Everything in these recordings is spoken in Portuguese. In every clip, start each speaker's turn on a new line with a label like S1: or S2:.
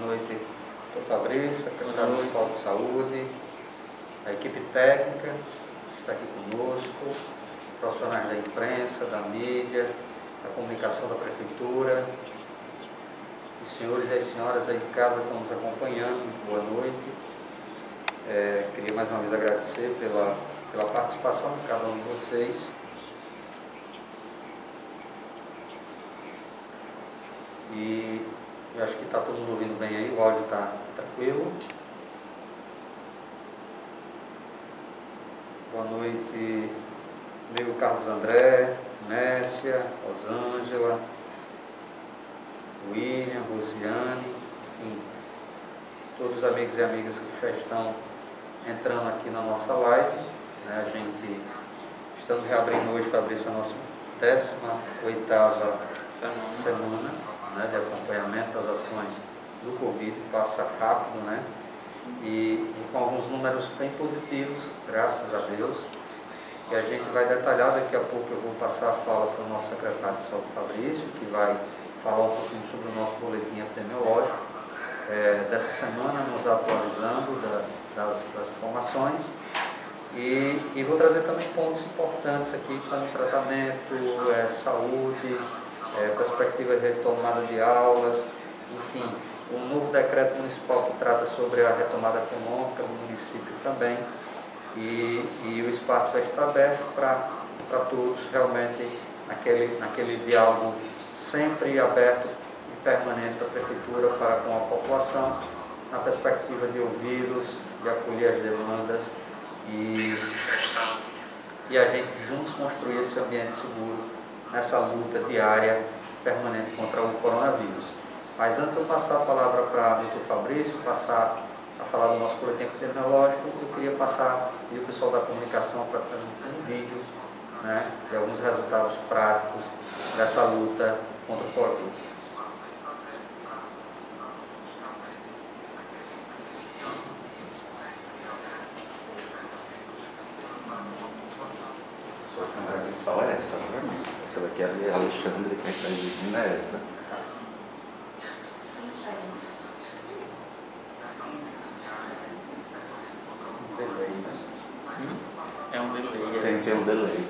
S1: noite, doutor Fabrício, secretário municipal de saúde, a equipe técnica que está aqui conosco, profissionais da imprensa, da mídia, da comunicação da prefeitura, os senhores e as senhoras aí de casa que estão nos acompanhando, muito boa noite. Queria mais uma vez agradecer pela participação de cada um de vocês. E eu acho que está todo mundo ouvindo bem aí, o áudio está tranquilo. Boa noite, amigo Carlos André, Messia, Rosângela, William, Rosiane, enfim, todos os amigos e amigas que já estão entrando aqui na nossa live, né? Estamos reabrindo hoje, Fabrício, a nossa 18ª semana, né, de acompanhamento das ações do Covid, passa rápido, né? E com alguns números bem positivos, graças a Deus, que a gente vai detalhar. Daqui a pouco eu vou passar a fala para o nosso secretário de saúde, Fabrício, que vai falar um pouquinho sobre o nosso boletim epidemiológico dessa semana, nos atualizando das informações, e vou trazer também pontos importantes aqui, como tratamento, saúde, perspectiva de retomada de aulas, enfim, um novo decreto municipal que trata sobre a retomada econômica do município também, e o espaço vai estar aberto para todos, realmente, naquele diálogo sempre aberto e permanente da Prefeitura para com a população, na perspectiva de ouvi-los, de acolher as demandas e a gente juntos construir esse ambiente seguro nessa luta diária, permanente contra o coronavírus. Mas antes de eu passar a palavra para o doutor Fabrício, passar a falar do nosso boletim epidemiológico, eu queria pedir o pessoal da comunicação para transmitir um vídeo, né, de alguns resultados práticos dessa luta contra o Covid.
S2: Sua câmera principal é essa, né? Essa daqui é a Alexandre, quem está exigindo é essa.
S1: Delay, né?
S3: É um delay.
S2: Tem um delay.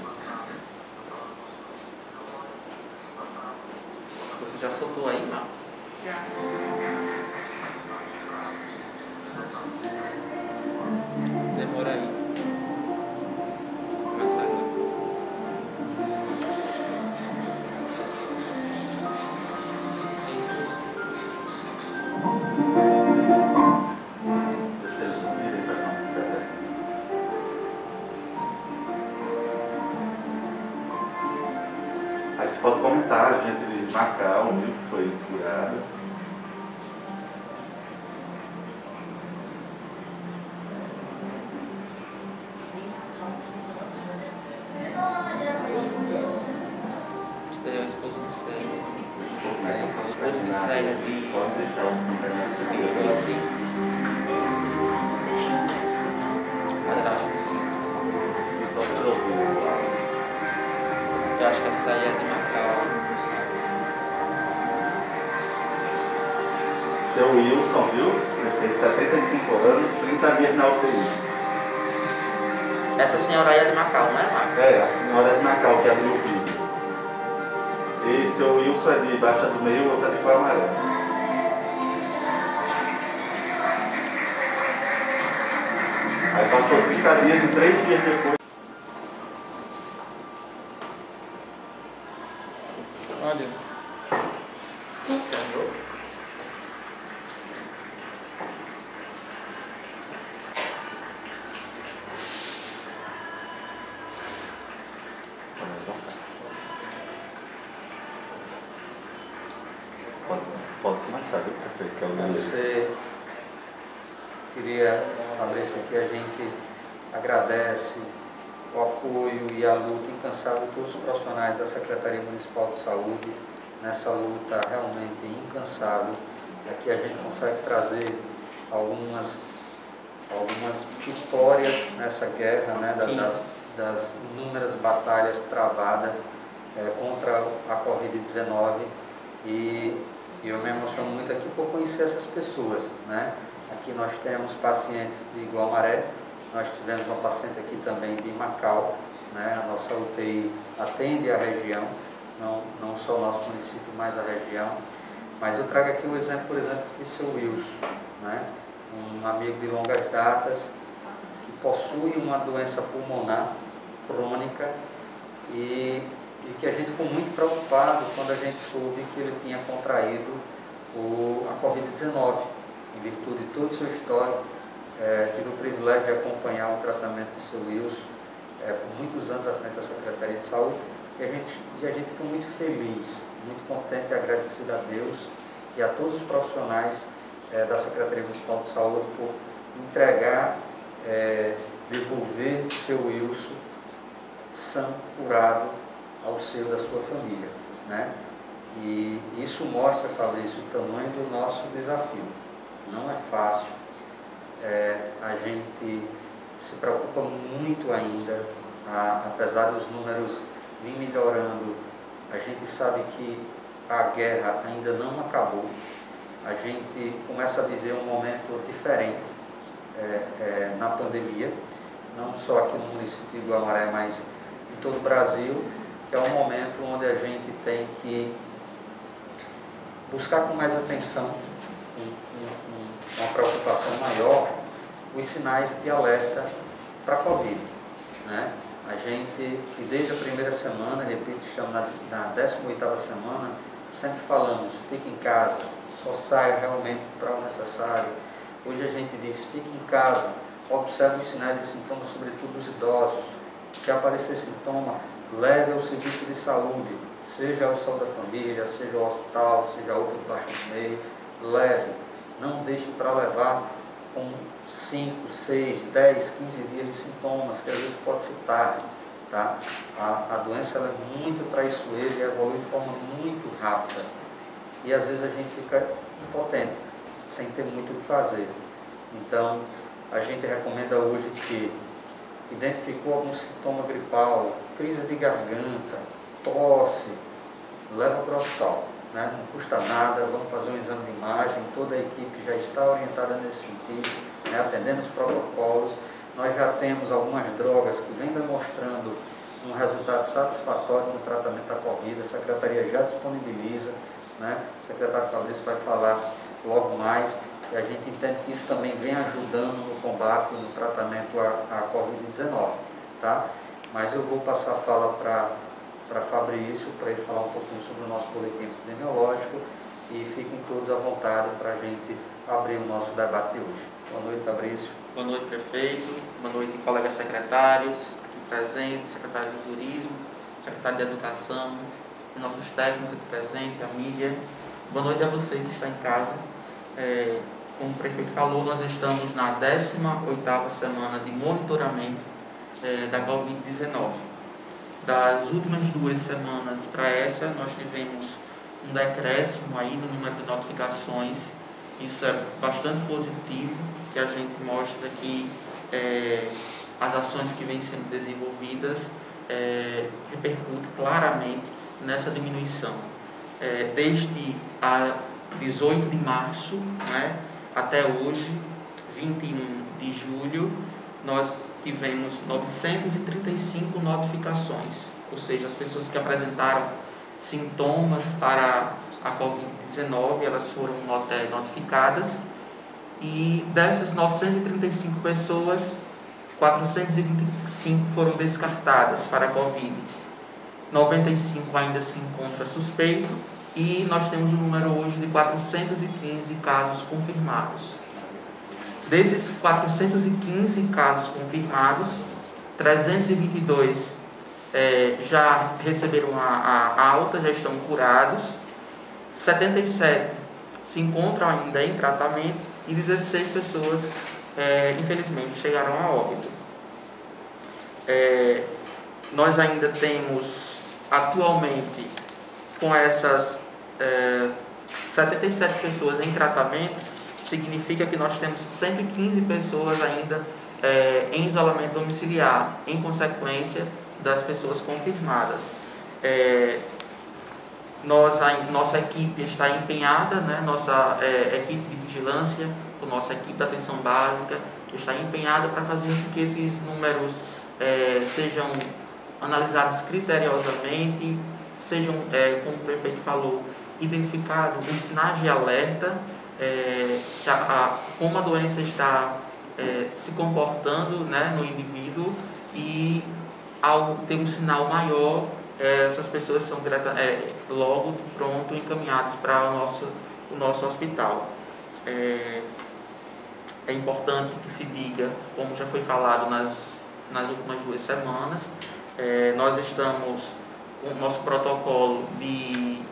S3: Você já soltou aí, não?
S4: Já.
S3: Demora aí. Mais agora.
S2: Deixa eles subirem para não ficar. Aí você pode comentar, a gente marcar o que foi curado.
S3: Isso daí é o esposo de Célia.
S2: Aí
S3: Esposo
S2: você pode
S3: de Célia de...
S2: pode deixar o comentário seguir.
S3: Assim. Quadrado de 5.
S2: Só para ouvir lá.
S3: Eu acho que essa daí é de Macau.
S2: Seu Wilson, viu? Prefeito, 75 anos, 30 dias na UTI.
S3: Essa senhora aí é de Macau, não é, Marcos?
S2: É, a senhora de Macau que abriu o vídeo. E seu Wilson é de Baixa do Meio, outra de Guamaré. Aí passou 30 dias e 3 dias depois.
S3: Olha.
S2: Pode começar, viu, prefeito? Que é o meu.
S1: Você queria, Fabrício, que a gente agradece o apoio e a luta incansável de todos os profissionais da Secretaria Municipal de Saúde, nessa luta realmente incansável. Aqui a gente consegue trazer algumas vitórias nessa guerra, né, das inúmeras batalhas travadas contra a Covid-19, e E eu me emociono muito aqui por conhecer essas pessoas, né? Aqui nós temos pacientes de Guamaré, nós tivemos uma paciente aqui também de Macau, né? A nossa UTI atende a região, não só o nosso município, mas a região. Mas eu trago aqui um exemplo, por exemplo, de seu Wilson, né? Um amigo de longas datas, que possui uma doença pulmonar crônica e que a gente ficou muito preocupado quando a gente soube que ele tinha contraído a Covid-19. Em virtude de todo o seu histórico, tive o privilégio de acompanhar o tratamento do seu Wilson por muitos anos à frente da Secretaria de Saúde, e a gente fica muito feliz, muito contente e agradecido a Deus e a todos os profissionais da Secretaria Municipal de Saúde por entregar, devolver seu Wilson são, curado ao seio da sua família, né? E isso mostra, Fabrício, o tamanho do nosso desafio. Não é fácil, a gente se preocupa muito ainda, apesar dos números vir melhorando, a gente sabe que a guerra ainda não acabou, a gente começa a viver um momento diferente na pandemia, não só aqui no município de Guamaré, mas em todo o Brasil, que é um momento onde a gente tem que buscar com mais atenção, uma preocupação maior, os sinais de alerta para a Covid, né? A gente, que desde a primeira semana, repito, estamos na 18ª semana, sempre falamos, fique em casa, só saia realmente para o necessário. Hoje a gente diz, fique em casa, observe os sinais e sintomas, sobretudo dos idosos. Se aparecer sintoma, leve ao serviço de saúde, seja ao saúde da família, seja ao hospital, seja ao UPA do Baixo do Meio, leve. Não deixe para levar com 5, 6, 10, 15 dias de sintomas, que às vezes pode ser tarde, tá? A doença ela é muito traiçoeira e evolui de forma muito rápida. E às vezes a gente fica impotente, sem ter muito o que fazer. Então, a gente recomenda hoje que identificou algum sintoma gripal, crise de garganta, tosse, leva para o hospital, né? Não custa nada, vamos fazer um exame de imagem, toda a equipe já está orientada nesse sentido, né? Atendendo os protocolos. Nós já temos algumas drogas que vêm demonstrando um resultado satisfatório no tratamento da Covid, a Secretaria já disponibiliza, né? O secretário Fabrício vai falar logo mais, e a gente entende que isso também vem ajudando no combate, no tratamento à Covid-19, tá? Mas eu vou passar a fala para Fabrício, para ele falar um pouquinho sobre o nosso boletim epidemiológico, e fiquem todos à vontade para a gente abrir o nosso debate de hoje. Boa noite, Fabrício.
S3: Boa noite, prefeito. Boa noite, colegas secretários aqui presentes, secretário de Turismo, secretário de Educação, nossos técnicos aqui presentes, a mídia. Boa noite a você que está em casa. Como o prefeito falou, nós estamos na 18ª semana de monitoramento da Covid-19. Das últimas 2 semanas para essa, nós tivemos um decréscimo aí no número de notificações. Isso é bastante positivo, que a gente mostra que as ações que vêm sendo desenvolvidas repercutem claramente nessa diminuição. Desde a 18 de março, né, até hoje, 21 de julho, nós tivemos 935 notificações, ou seja, as pessoas que apresentaram sintomas para a Covid-19, elas foram notificadas, e dessas 935 pessoas, 425 foram descartadas para a Covid, 95 ainda se encontra suspeito, e nós temos um número hoje de 415 casos confirmados. Desses 415 casos confirmados, 322 já receberam a alta, já estão curados, 77 se encontram ainda em tratamento e 16 pessoas, infelizmente, chegaram a óbito. Nós ainda temos, atualmente, com essas 77 pessoas em tratamento, significa que nós temos 115 pessoas ainda em isolamento domiciliar, em consequência das pessoas confirmadas. Nossa equipe está empenhada, né? Nossa equipe de vigilância, nossa equipe de atenção básica está empenhada para fazer com que esses números sejam analisados criteriosamente, sejam, como o prefeito falou, identificados os sinais de alerta, como a doença está se comportando, né, no indivíduo, e ao ter um sinal maior, essas pessoas são logo pronto encaminhadas para o nosso hospital. É importante que se diga, como já foi falado nas últimas 2 semanas, nós estamos com o nosso protocolo de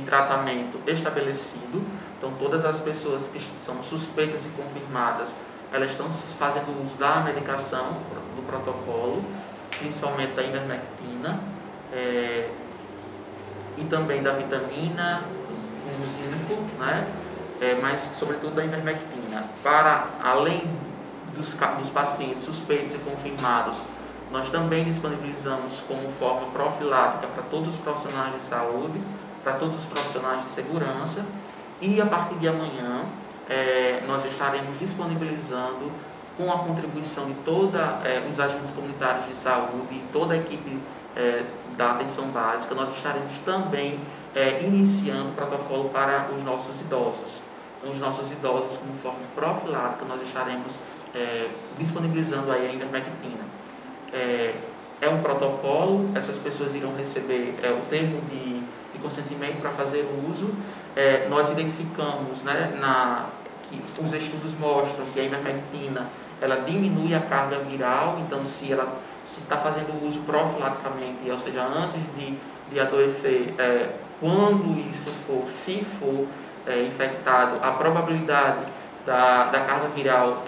S3: tratamento estabelecido. Então, todas as pessoas que são suspeitas e confirmadas, elas estão fazendo uso da medicação, do protocolo, principalmente da ivermectina, e também da vitamina, o zinco, né? Mas sobretudo da ivermectina. Para além dos pacientes suspeitos e confirmados, nós também disponibilizamos como forma profilática para todos os profissionais de saúde, para todos os profissionais de segurança, e a partir de amanhã nós estaremos disponibilizando, com a contribuição de todos os agentes comunitários de saúde e toda a equipe da atenção básica, nós estaremos também iniciando o protocolo para os nossos idosos. Então, os nossos idosos, como forma profilática, nós estaremos disponibilizando aí a ivermectina. É um protocolo, essas pessoas irão receber o termo de consentimento para fazer o uso. Nós identificamos, né, que os estudos mostram que a ivermectina ela diminui a carga viral. Então, se está fazendo o uso profilaticamente, ou seja, antes de adoecer, quando isso for, se for infectado, a probabilidade da carga viral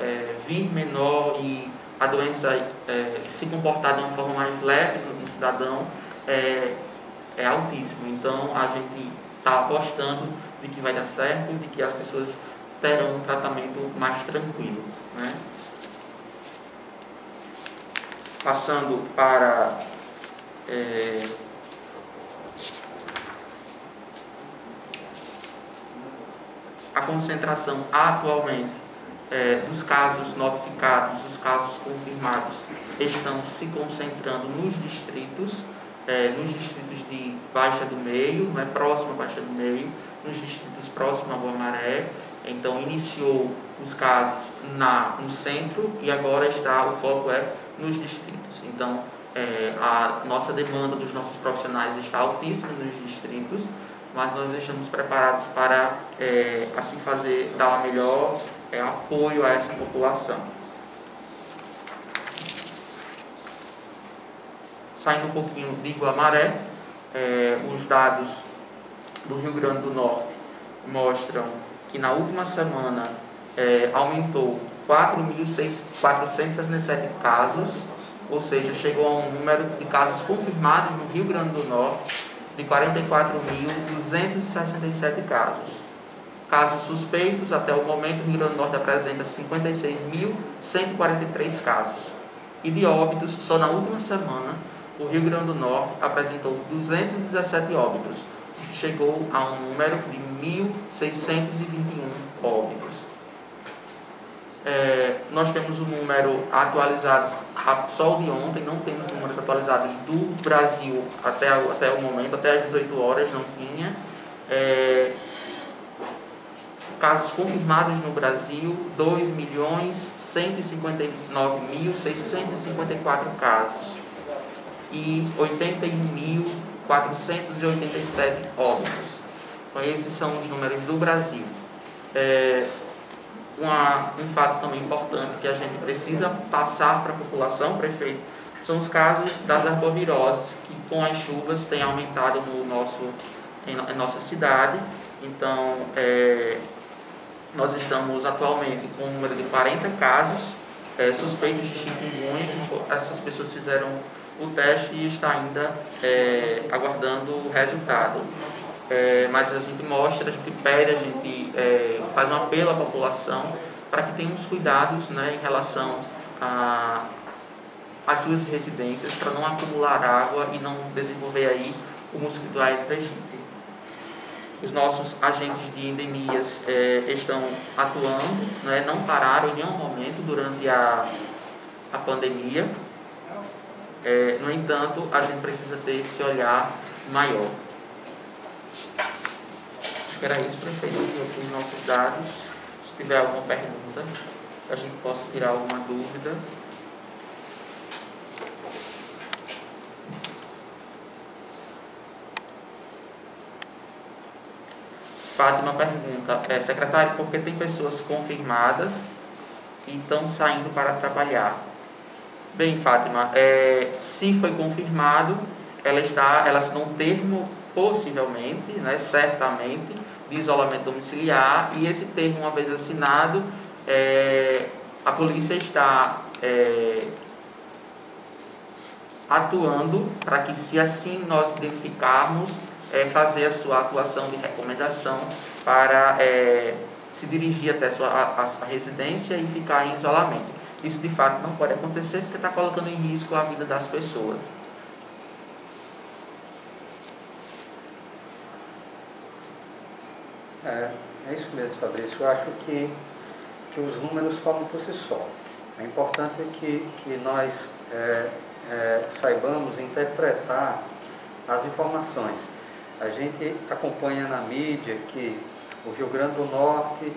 S3: vir menor e a doença se comportar de uma forma mais leve no cidadão é altíssimo. Então, a gente está apostando de que vai dar certo, de que as pessoas terão um tratamento mais tranquilo, né? Passando para a concentração atualmente dos casos notificados, os casos confirmados, estão se concentrando nos distritos de Baixa do Meio, né, próximo à Baixa do Meio, nos distritos próximos a Guamaré. Então, iniciou os casos no centro e agora o foco nos distritos. Então, a nossa demanda dos nossos profissionais está altíssima nos distritos, mas nós estamos preparados para, assim dar o melhor apoio a essa população. Saindo um pouquinho de Guamaré, os dados do Rio Grande do Norte mostram que na última semana aumentou 4.467 casos, ou seja, chegou a um número de casos confirmados no Rio Grande do Norte de 44.267 casos. Casos suspeitos, até o momento, o Rio Grande do Norte apresenta 56.143 casos. E de óbitos, só na última semana, o Rio Grande do Norte apresentou 217 óbitos, que chegou a um número de 1.621 óbitos. Nós temos o número atualizado só de ontem, não temos números atualizados do Brasil até o momento, até às 18 horas não tinha. Casos confirmados no Brasil, 2.159.654 casos e 81.487 óbitos. Então, esses são os números do Brasil. Um fato também importante que a gente precisa passar para a população, prefeito, são os casos das arboviroses, que com as chuvas têm aumentado em nossa cidade. Então, nós estamos atualmente com um número de 40 casos suspeitos de chikungunya. Essas pessoas fizeram o teste e está ainda aguardando o resultado. Mas a gente mostra, a gente pede, a gente faz um apelo à população para que tenhamos cuidados, né, em relação às suas residências, para não acumular água e não desenvolver aí o mosquito Aedes aegypti. Os nossos agentes de endemias estão atuando, né, não pararam em nenhum momento durante a pandemia. No entanto, a gente precisa ter esse olhar maior. Acho que era isso, prefeito, aqui os nossos dados. Se tiver alguma pergunta, a gente possa tirar alguma dúvida. Fátima pergunta, secretário, por que tem pessoas confirmadas que estão saindo para trabalhar? Bem, Fátima, se foi confirmado, ela assinou um termo, possivelmente, né, certamente, de isolamento domiciliar, e esse termo, uma vez assinado, a polícia está atuando para que, se assim nós identificarmos, fazer a sua atuação de recomendação para se dirigir até a residência e ficar em isolamento. Isso de fato não pode acontecer porque está colocando em risco a vida das pessoas.
S1: É isso mesmo, Fabrício. Eu acho que os números falam por si só. É importante que nós saibamos interpretar as informações. A gente acompanha na mídia que o Rio Grande do Norte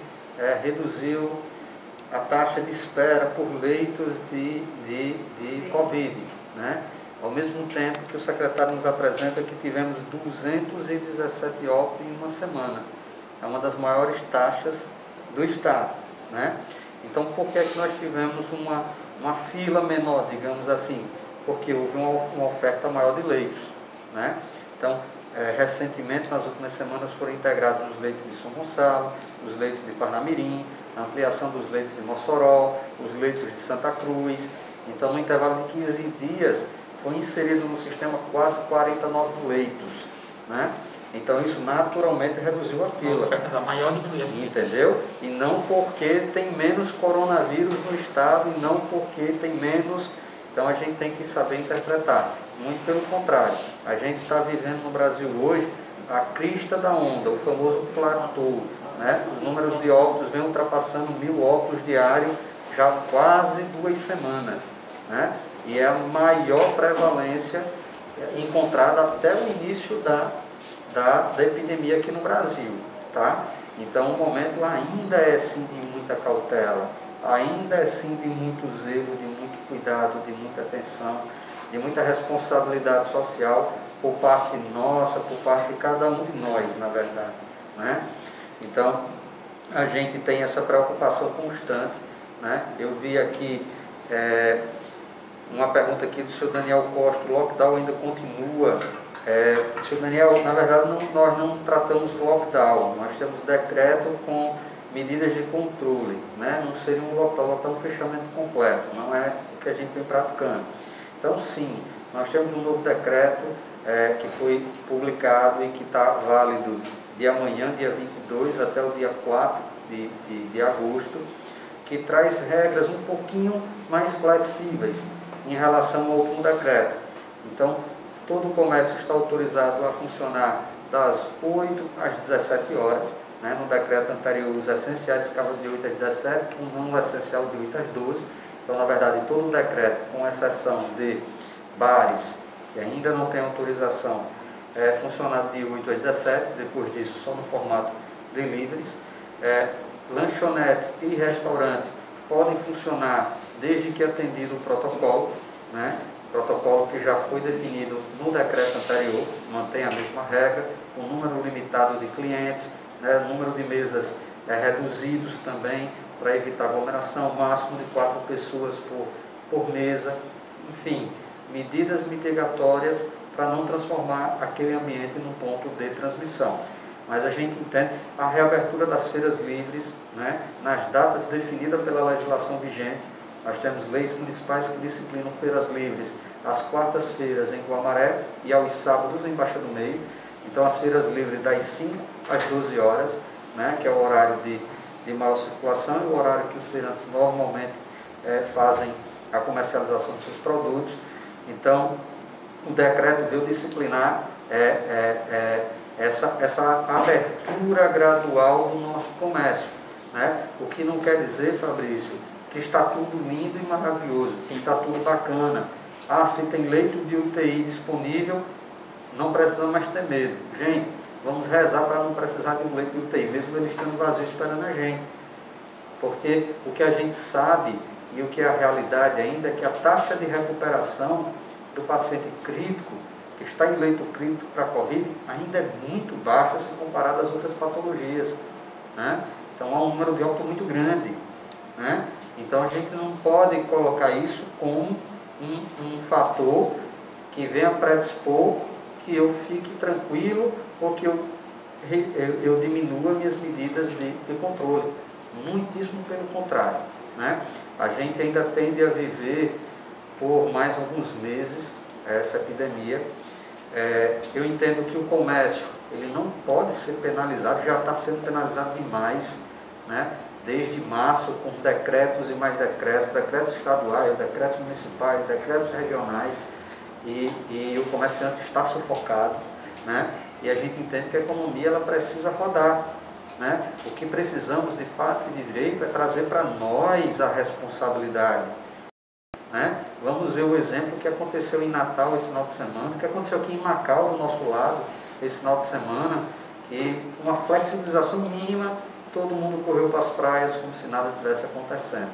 S1: reduziu a taxa de espera por leitos de Covid, né? Ao mesmo tempo que o secretário nos apresenta que tivemos 217 óbitos em uma semana. É uma das maiores taxas do estado, né? Então, por que é que nós tivemos uma fila menor, digamos assim? Porque houve uma oferta maior de leitos, né? Então, recentemente, nas últimas semanas, foram integrados os leitos de São Gonçalo, os leitos de Parnamirim, a ampliação dos leitos de Mossoró, os leitos de Santa Cruz. Então, no intervalo de 15 dias, foi inserido no sistema quase 49 leitos, né? Então, isso naturalmente reduziu a fila.
S3: A maior diminuição.
S1: Entendeu? E não porque tem menos coronavírus no estado, e não porque tem menos... Então, a gente tem que saber interpretar. Muito pelo contrário. A gente está vivendo no Brasil hoje a crista da onda, o famoso platô, né? Os números de óbitos vêm ultrapassando 1.000 óbitos diários já há quase 2 semanas, né? E é a maior prevalência encontrada até o início da epidemia aqui no Brasil, tá? Então, o momento ainda é sim de muita cautela, ainda é sim de muito zelo, de muito cuidado, de muita atenção, de muita responsabilidade social por parte nossa, por parte de cada um de nós, na verdade, né? Então, a gente tem essa preocupação constante, né? Eu vi aqui uma pergunta aqui do senhor Daniel Costa: o lockdown ainda continua? Senhor Daniel, na verdade nós não tratamos do lockdown, nós temos decreto com medidas de controle, né? Não seria um lockdown, um fechamento completo, não é o que a gente vem praticando. Então, sim, nós temos um novo decreto que foi publicado e que está válido de amanhã, dia 22, até o dia 4 de agosto, que traz regras um pouquinho mais flexíveis em relação ao último decreto. Então, todo o comércio está autorizado a funcionar das 8 às 17 horas, né? No decreto anterior, os essenciais ficavam de 8 às 17, o não essencial de 8 às 12. Então, na verdade, todo o decreto, com exceção de bares, que ainda não tem autorização, é funcionado de 8 às 17, depois disso só no formato deliveries. Lanchonetes e restaurantes podem funcionar desde que atendido o protocolo, né? Protocolo que já foi definido no decreto anterior, mantém a mesma regra, o número limitado de clientes, né? Número de mesas reduzidos também, para evitar aglomeração, máximo de 4 pessoas por mesa, enfim, medidas mitigatórias para não transformar aquele ambiente num ponto de transmissão. Mas a gente entende a reabertura das feiras livres, né, nas datas definidas pela legislação vigente. Nós temos leis municipais que disciplinam feiras livres às quartas-feiras em Guamaré e aos sábados em Baixa do Meio. Então, as feiras livres das 5 às 12 horas, né, que é o horário de maior circulação e o horário que os feirantes normalmente fazem a comercialização dos seus produtos. Então, o decreto veio disciplinar essa abertura gradual do nosso comércio, né? O que não quer dizer, Fabrício, que está tudo lindo e maravilhoso, que está tudo bacana. Ah, se tem leito de UTI disponível, não precisa mais ter medo. Gente, vamos rezar para não precisar de um leito de UTI, mesmo ele estando vazio esperando a gente. Porque o que a gente sabe e o que é a realidade ainda é que a taxa de recuperação do paciente crítico, que está em leito crítico para a Covid, ainda é muito baixa se comparada às outras patologias, né? Então há um número de óbito muito grande, né? Então a gente não pode colocar isso como um fator que venha predispor que eu fique tranquilo ou que eu diminua minhas medidas de controle. Muitíssimo pelo contrário, né? A gente ainda tende a viver por mais alguns meses essa epidemia. Eu entendo que o comércio ele não pode ser penalizado, já está sendo penalizado demais, né? Desde março, com decretos e mais decretos, decretos estaduais, decretos municipais, decretos regionais, e o comerciante está sufocado, né? E a gente entende que a economia ela precisa rodar, né? O que precisamos de fato e de direito é trazer para nós a responsabilidade, né? Vamos ver o exemplo que aconteceu em Natal esse final de semana, o que aconteceu aqui em Macau, do nosso lado, esse final de semana, que uma flexibilização mínima, todo mundo correu para as praias como se nada tivesse acontecendo.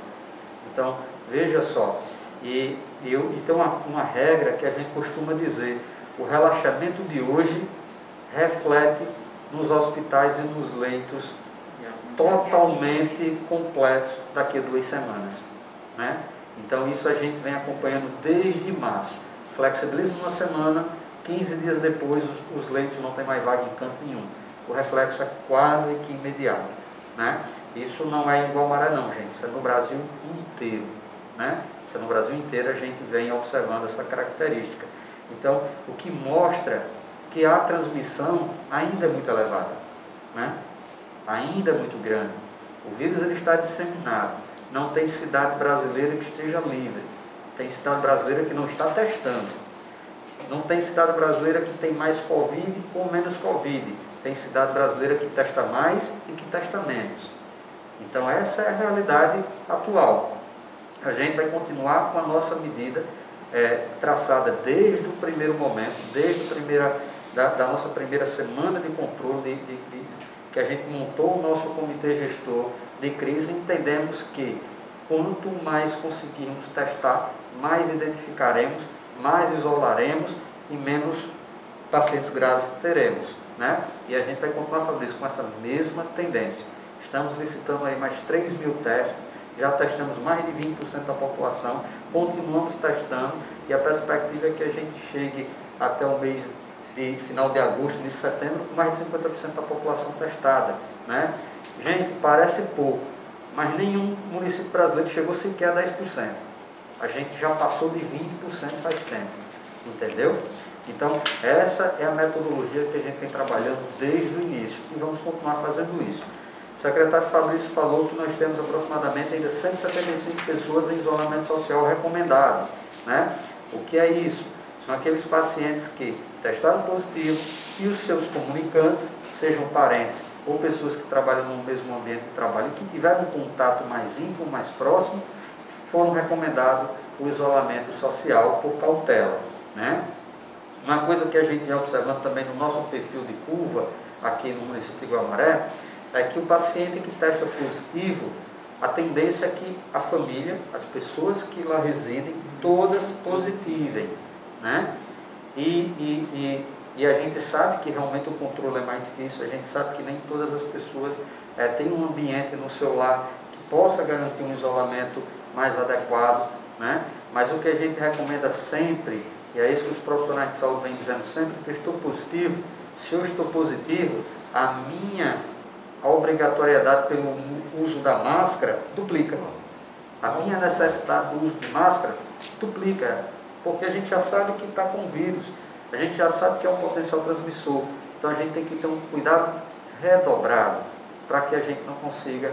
S1: Então, veja só, e tem uma regra que a gente costuma dizer, o relaxamento de hoje reflete nos hospitais e nos leitos totalmente completos daqui a 2 semanas, né? Então isso a gente vem acompanhando desde março. Flexibiliza uma semana, 15 dias depois os leitos não tem mais vaga em canto nenhum. O reflexo é quase que imediato, né? Isso não é igual Maré não, gente, isso é no Brasil inteiro, né? Isso é no Brasil inteiro, a gente vem observando essa característica. Então, o que mostra que a transmissão ainda é muito elevada, né? Ainda é muito grande. O vírus ele está disseminado. Não tem cidade brasileira que esteja livre. Tem cidade brasileira que não está testando. Não tem cidade brasileira que tem mais Covid ou menos Covid. Tem cidade brasileira que testa mais e que testa menos. Então essa é a realidade atual. A gente vai continuar com a nossa medida traçada desde o primeiro momento, desde da nossa primeira semana de controle, que a gente montou o nosso comitê gestor de crise. Entendemos que quanto mais conseguirmos testar, mais identificaremos, mais isolaremos e menos pacientes graves teremos, né? E a gente vai continuar, Fabrício, com essa mesma tendência. Estamos licitando aí mais 3.000 testes, já testamos mais de 20% da população, continuamos testando e a perspectiva é que a gente chegue até o mês de final de agosto, de setembro, com mais de 50% da população testada, né? Gente, parece pouco, mas nenhum município brasileiro chegou sequer a 10%. A gente já passou de 20% faz tempo, entendeu? Então, essa é a metodologia que a gente vem trabalhando desde o início e vamos continuar fazendo isso. O secretário Fabrício falou que nós temos aproximadamente ainda 175 pessoas em isolamento social recomendado, né? O que é isso? São aqueles pacientes que testaram positivo e os seus comunicantes, sejam parentes ou pessoas que trabalham no mesmo ambiente de trabalho e que tiveram um contato mais íntimo, mais próximo, foram recomendados o isolamento social por cautela, né? Uma coisa que a gente vem observando também no nosso perfil de curva, aqui no município de Guamaré, é que o paciente que testa positivo, a tendência é que a família, as pessoas que lá residem, todas positivem, né? E a gente sabe que realmente o controle é mais difícil, a gente sabe que nem todas as pessoas têm um ambiente no seu lar que possa garantir um isolamento mais adequado, né? Mas o que a gente recomenda sempre, e é isso que os profissionais de saúde vêm dizendo sempre, que eu estou positivo, se eu estou positivo, a minha obrigatoriedade pelo uso da máscara duplica. A minha necessidade do uso de máscara duplica, porque a gente já sabe que está com vírus, a gente já sabe que é um potencial transmissor, então a gente tem que ter um cuidado redobrado para que a gente não consiga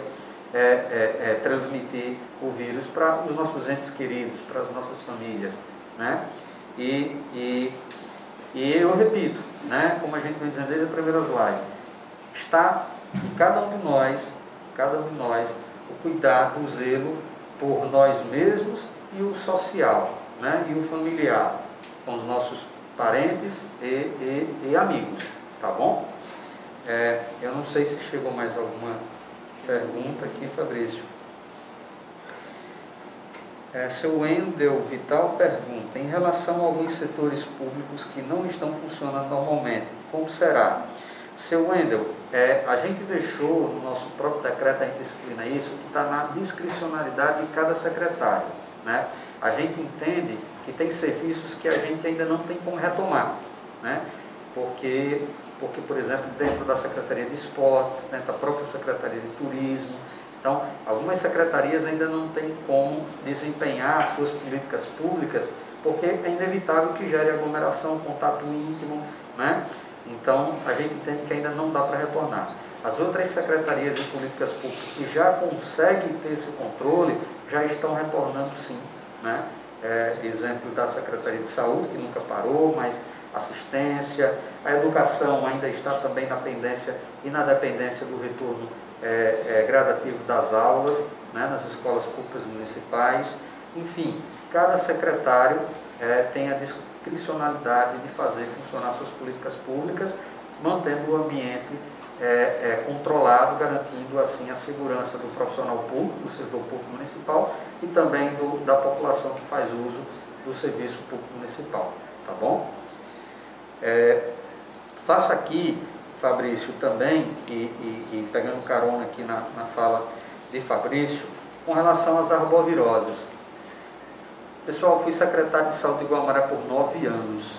S1: transmitir o vírus para os nossos entes queridos, para as nossas famílias, né? E eu repito, né, como a gente vem dizendo desde as primeiras lives, está em cada um de nós, o cuidado, o zelo por nós mesmos e o social, né, e o familiar, com os nossos parentes e amigos, tá bom? Eu não sei se chegou mais alguma pergunta aqui, Fabrício. Seu Wendel Vital pergunta, em relação a alguns setores públicos que não estão funcionando normalmente, como será? Seu Wendel, a gente deixou no nosso próprio decreto, a gente disciplina isso, que está na discricionalidade de cada secretário, né? A gente entende que tem serviços que a gente ainda não tem como retomar, né? Porque, por exemplo, dentro da Secretaria de Esportes, dentro da própria Secretaria de Turismo, então, algumas secretarias ainda não têm como desempenhar suas políticas públicas, porque é inevitável que gere aglomeração, contato íntimo, né? Então, a gente entende que ainda não dá para retornar. As outras secretarias de políticas públicas que já conseguem ter esse controle, já estão retornando sim, né? Exemplo da Secretaria de Saúde, que nunca parou, mas assistência, a educação ainda está também na pendência e na dependência do retorno gradativo das aulas, né, nas escolas públicas municipais. Enfim, cada secretário tem a discricionalidade de fazer funcionar suas políticas públicas, mantendo o ambiente controlado, garantindo assim a segurança do profissional público, do servidor público municipal e também da população que faz uso do serviço público municipal, tá bom? Faça aqui, Fabrício, também, e pegando carona aqui na fala de Fabrício, com relação às arboviroses. Pessoal, fui secretário de saúde de Guamaré por 9 anos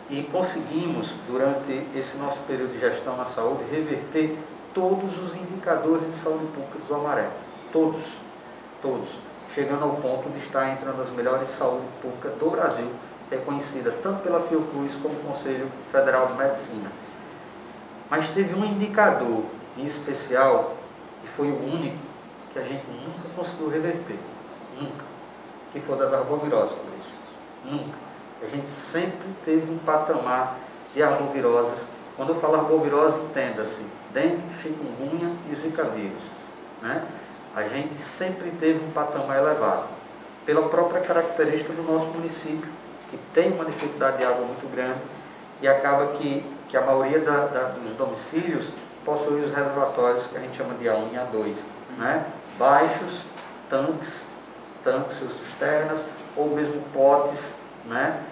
S1: e conseguimos, durante esse nosso período de gestão na saúde, reverter todos os indicadores de saúde pública de Guamaré. Todos, chegando ao ponto de estar entre uma das melhores saúde pública do Brasil, reconhecida tanto pela Fiocruz como o Conselho Federal de Medicina. Mas teve um indicador em especial, e foi o único, que a gente nunca conseguiu reverter. Nunca. Que foi das arboviroses, Fabrício. Nunca. A gente sempre teve um patamar de arboviroses. Quando eu falo arbovirose, entenda-se, dengue, chikungunya e zika vírus, né? A gente sempre teve um patamar elevado. Pela própria característica do nosso município, que tem uma dificuldade de água muito grande, e acaba que a maioria dos domicílios possui os reservatórios que a gente chama de A1 e A2, né? Baixos, tanques ou cisternas, ou mesmo potes, né?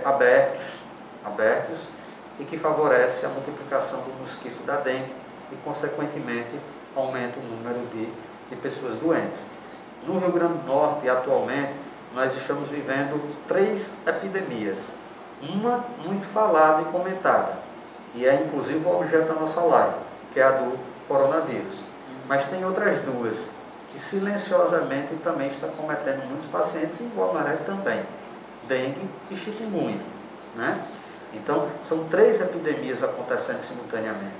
S1: Abertos, e que favorece a multiplicação do mosquito da dengue e, consequentemente, aumenta o número de pessoas doentes. No Rio Grande do Norte, atualmente, nós estamos vivendo 3 epidemias. Uma muito falada e comentada, que é inclusive o objeto da nossa live, que é a do coronavírus. Mas tem outras 2, que silenciosamente também estão cometendo muitos pacientes, em Guamaré também, dengue e chikungunya, né? Então, são 3 epidemias acontecendo simultaneamente.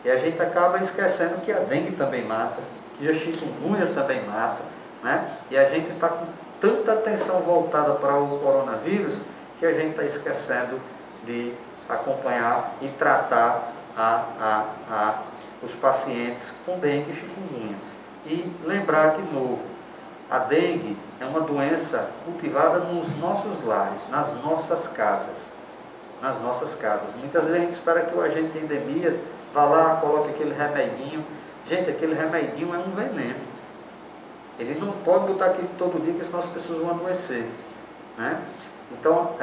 S1: E a gente acaba esquecendo que a dengue também mata, que a chikungunya também mata, né? E a gente está com tanta atenção voltada para o coronavírus, que a gente está esquecendo de acompanhar e tratar os pacientes com dengue e chikungunya. E lembrar de novo, a dengue é uma doença cultivada nos nossos lares, nas nossas casas. Muitas vezes a gente espera que o agente de endemias vá lá, coloque aquele remedinho. Gente, aquele remedinho é um veneno. Ele não pode botar aquilo todo dia, porque senão as pessoas vão adoecer, né? Então,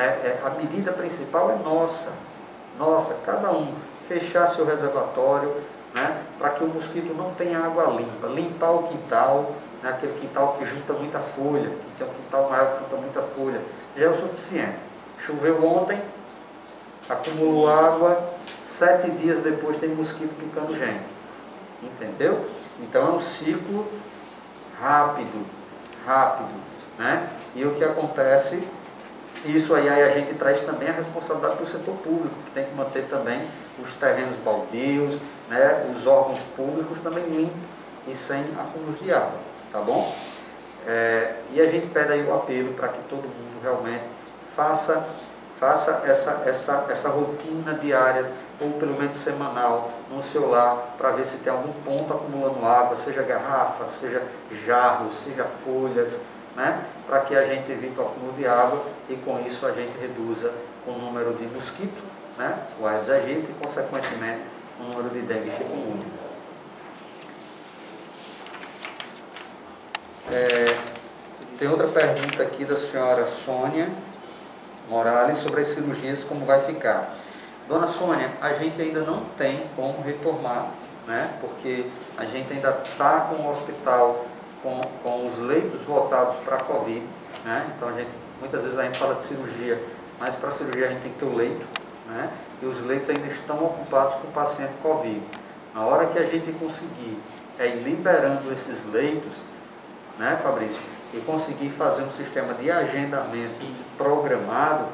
S1: a medida principal é nossa, cada um fechar seu reservatório, né, para que o mosquito não tenha água limpa, limpar o quintal, né, aquele quintal que junta muita folha, que tem um quintal maior que junta muita folha, já é o suficiente. Choveu ontem, acumulou água, 7 dias depois tem mosquito picando gente, entendeu? Então é um ciclo rápido, né? E o que acontece, isso aí a gente traz também a responsabilidade do setor público, que tem que manter também os terrenos baldios, né, os órgãos públicos também limpos e sem acúmulos de água, tá bom? E a gente pede aí o apelo para que todo mundo realmente faça Faça essa rotina diária, ou pelo menos semanal, no seu lar, para ver se tem algum ponto acumulando água, seja garrafa, seja jarro, seja folhas, né? Para que a gente evite o acúmulo de água e com isso a gente reduza o número de mosquito, né? O Aedes aegypti e consequentemente o número de dengue e chikungunya. Tem outra pergunta aqui da senhora Sônia Morales sobre as cirurgias, como vai ficar. Dona Sônia, a gente ainda não tem como retomar, né? Porque a gente ainda está com o hospital com os leitos voltados para a Covid, né? Então muitas vezes a gente fala de cirurgia, mas para a cirurgia a gente tem que ter o leito, né? E os leitos ainda estão ocupados com o paciente Covid. Na hora que a gente conseguir ir liberando esses leitos, né, Fabrício, e conseguir fazer um sistema de agendamento programado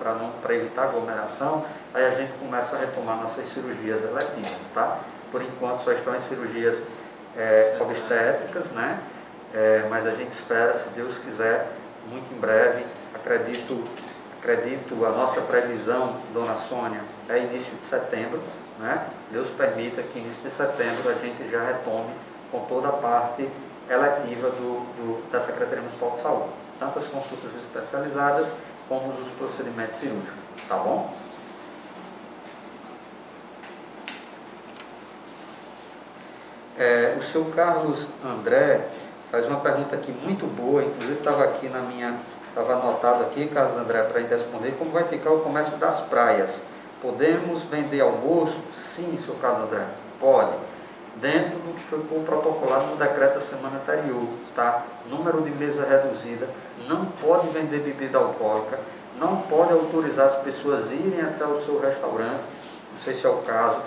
S1: para evitar aglomeração, aí a gente começa a retomar nossas cirurgias eletivas, tá? Por enquanto só estão as cirurgias obstétricas, né? Mas a gente espera, se Deus quiser, muito em breve, acredito, a nossa previsão, Dona Sônia, é início de setembro, né? Deus permita que início de setembro a gente já retome com toda a parte eletiva da Secretaria Municipal de Saúde, tanto as consultas especializadas como os procedimentos cirúrgicos, tá bom? O seu Carlos André faz uma pergunta aqui muito boa, inclusive estava anotado aqui, Carlos André, para a gente responder, como vai ficar o comércio das praias? Podemos vender almoço? Sim, seu Carlos André, pode. Dentro do que foi protocolado no decreto da semana anterior, tá? Número de mesa reduzida, não pode vender bebida alcoólica, não pode autorizar as pessoas irem até o seu restaurante, não sei se é o caso,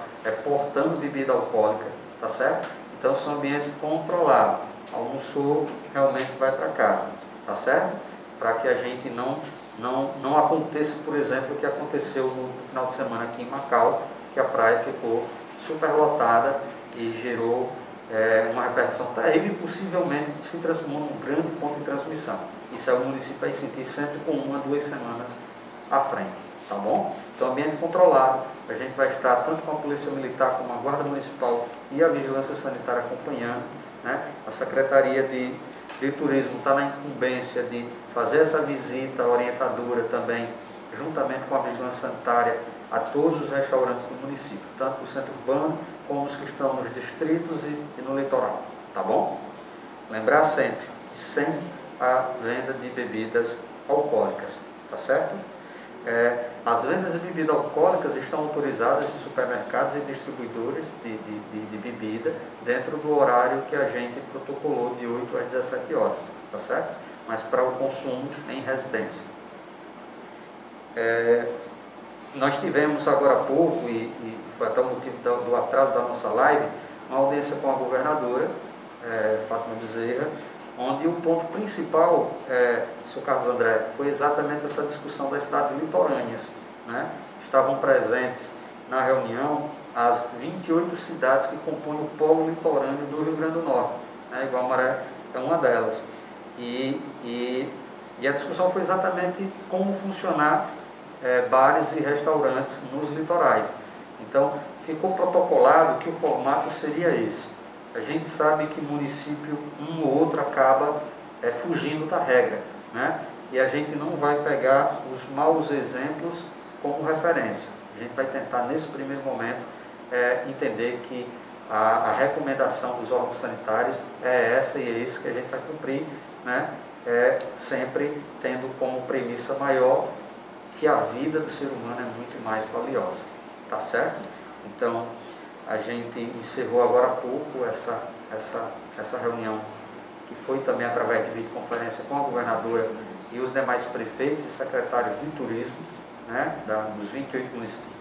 S1: portando bebida alcoólica, tá certo? Então, são ambiente controlado, almoçou, realmente vai para casa, tá certo? Para que a gente não aconteça, por exemplo, o que aconteceu no final de semana aqui em Macau, que a praia ficou superlotada e gerou uma repercussão terrível e possivelmente se transformou num grande ponto de transmissão. Isso aí o município vai sentir sempre com 1 a 2 semanas à frente, tá bom? Então, ambiente controlado, a gente vai estar tanto com a Polícia Militar como a Guarda Municipal e a Vigilância Sanitária acompanhando, né? A Secretaria de Turismo está na incumbência de fazer essa visita orientadora também, juntamente com a Vigilância Sanitária, a todos os restaurantes do município, tanto no centro urbano como os que estão nos distritos e no litoral, tá bom? Lembrar sempre que sem a venda de bebidas alcoólicas, tá certo? As vendas de bebidas alcoólicas estão autorizadas em supermercados e distribuidores de bebida dentro do horário que a gente protocolou de 8 às 17 horas, tá certo? Mas para o consumo em residência. Nós tivemos agora há pouco, e foi até o motivo do atraso da nossa live, uma audiência com a governadora, Fátima Bezerra, onde o ponto principal, Sr. Carlos André, foi exatamente essa discussão das cidades litorâneas, né? Estavam presentes na reunião as 28 cidades que compõem o polo litorâneo do Rio Grande do Norte, né? Iguamaré é uma delas. E a discussão foi exatamente como funcionar bares e restaurantes nos litorais. Então, ficou protocolado que o formato seria esse. A gente sabe que município, um ou outro, acaba fugindo da regra, né? E a gente não vai pegar os maus exemplos como referência. A gente vai tentar, nesse primeiro momento, entender que a recomendação dos órgãos sanitários é essa e é isso que a gente vai cumprir, né? Sempre tendo como premissa maior que a vida do ser humano é muito mais valiosa, tá certo? Então, a gente encerrou agora há pouco essa reunião, que foi também através de videoconferência com a governadora e os demais prefeitos e secretários de turismo, né, dos 28 municípios que